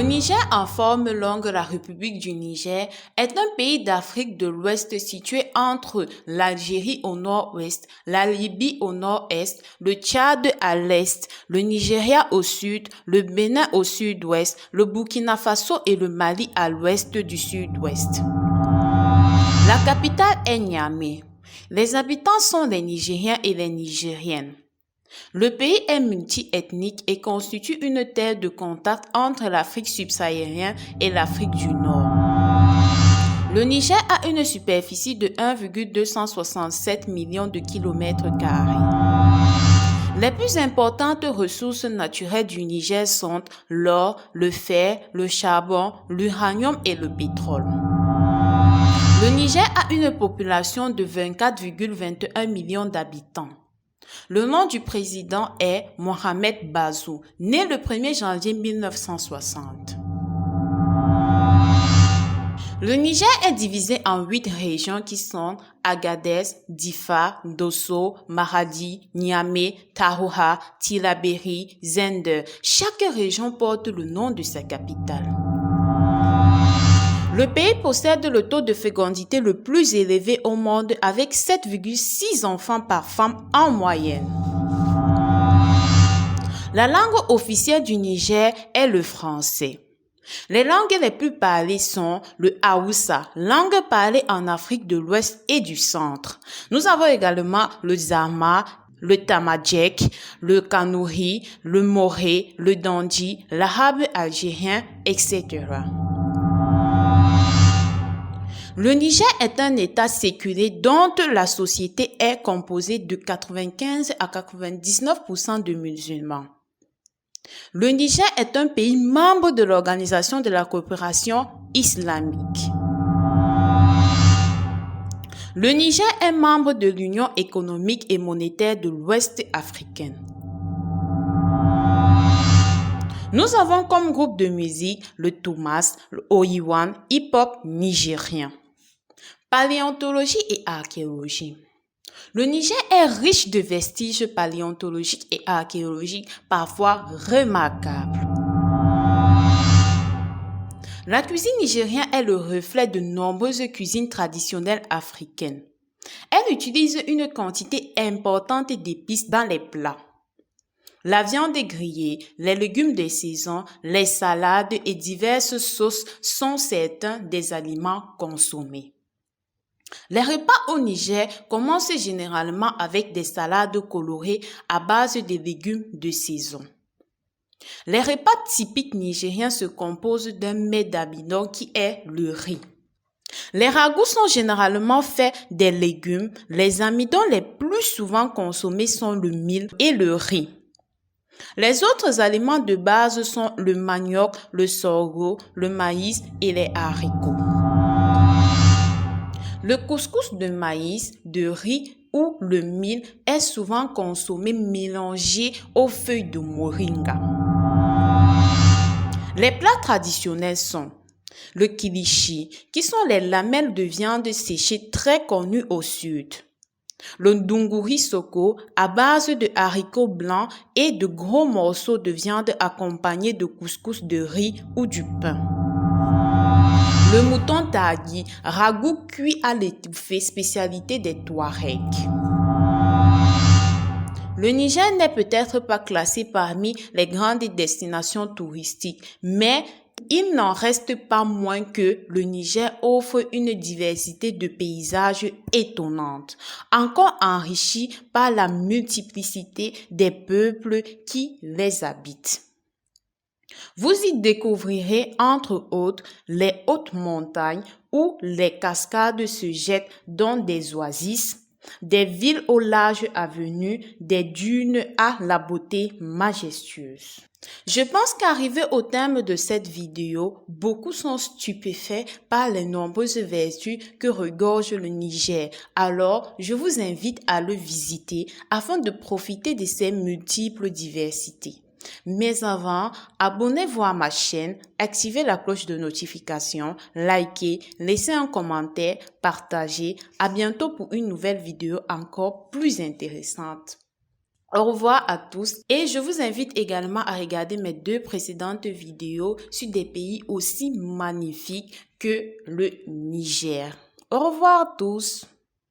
Niger, en forme longue, la République du Niger, est un pays d'Afrique de l'Ouest situé entre l'Algérie au nord-ouest, la Libye au nord-est, le Tchad à l'est, le Nigeria au sud, le Bénin au sud-ouest, le Burkina Faso et le Mali à l'ouest du sud-ouest. La capitale est Niamey. Les habitants sont les Nigériens et les Nigériennes. Le pays est multi-ethnique et constitue une terre de contact entre l'Afrique subsaharienne et l'Afrique du Nord. Le Niger a une superficie de 1,267 millions de kilomètres carrés. Les plus importantes ressources naturelles du Niger sont l'or, le fer, le charbon, l'uranium et le pétrole. Le Niger a une population de 24,21 millions d'habitants. Le nom du président est Mohamed Bazoum, né le 1er janvier 1960. Le Niger est divisé en 8 régions qui sont Agadez, Difa, Dosso, Maradi, Niamey, Tarouha, Tillabéri, Zender. Chaque région porte le nom de sa capitale. Le pays possède le taux de fécondité le plus élevé au monde avec 7,6 enfants par femme en moyenne. La langue officielle du Niger est le français. Les langues les plus parlées sont le Haoussa, langue parlée en Afrique de l'Ouest et du Centre. Nous avons également le Zarma, le Tamadjek, le Kanouri, le Moré, le Dandi, l'arabe algérien, etc. Le Niger est un État séculier dont la société est composée de 95 à 99% de musulmans. Le Niger est un pays membre de l'Organisation de la coopération islamique. Le Niger est membre de l'Union économique et monétaire de l'Ouest africain. Nous avons comme groupe de musique le Toumas, le Oyiwan, hip-hop nigérien. Paléontologie et archéologie. Le Niger est riche de vestiges paléontologiques et archéologiques parfois remarquables. La cuisine nigérienne est le reflet de nombreuses cuisines traditionnelles africaines. Elle utilise une quantité importante d'épices dans les plats. La viande grillée, les légumes de saison, les salades et diverses sauces sont certains des aliments consommés. Les repas au Niger commencent généralement avec des salades colorées à base de légumes de saison. Les repas typiques nigériens se composent d'un mets d'amidon qui est le riz. Les ragoûts sont généralement faits des légumes. Les amidons les plus souvent consommés sont le mil et le riz. Les autres aliments de base sont le manioc, le sorgho, le maïs et les haricots. Le couscous de maïs, de riz ou le mil est souvent consommé mélangé aux feuilles de moringa. Les plats traditionnels sont le kilichi, qui sont les lamelles de viande séchée très connues au sud. Le ndunguri soko, à base de haricots blancs et de gros morceaux de viande accompagnés de couscous de riz ou du pain. Le mouton tagui, ragoût cuit à l'étouffée, spécialité des Touaregs. Le Niger n'est peut-être pas classé parmi les grandes destinations touristiques, mais il n'en reste pas moins que le Niger offre une diversité de paysages étonnante, encore enrichie par la multiplicité des peuples qui les habitent. Vous y découvrirez entre autres les hautes montagnes où les cascades se jettent dans des oasis, des villes aux larges avenues, des dunes à la beauté majestueuse. Je pense qu'arrivé au terme de cette vidéo, beaucoup sont stupéfaits par les nombreuses vertus que regorge le Niger. Alors, je vous invite à le visiter afin de profiter de ses multiples diversités. Mais avant, abonnez-vous à ma chaîne, activez la cloche de notification, likez, laissez un commentaire, partagez. À bientôt pour une nouvelle vidéo encore plus intéressante. Au revoir à tous et je vous invite également à regarder mes 2 précédentes vidéos sur des pays aussi magnifiques que le Niger. Au revoir à tous.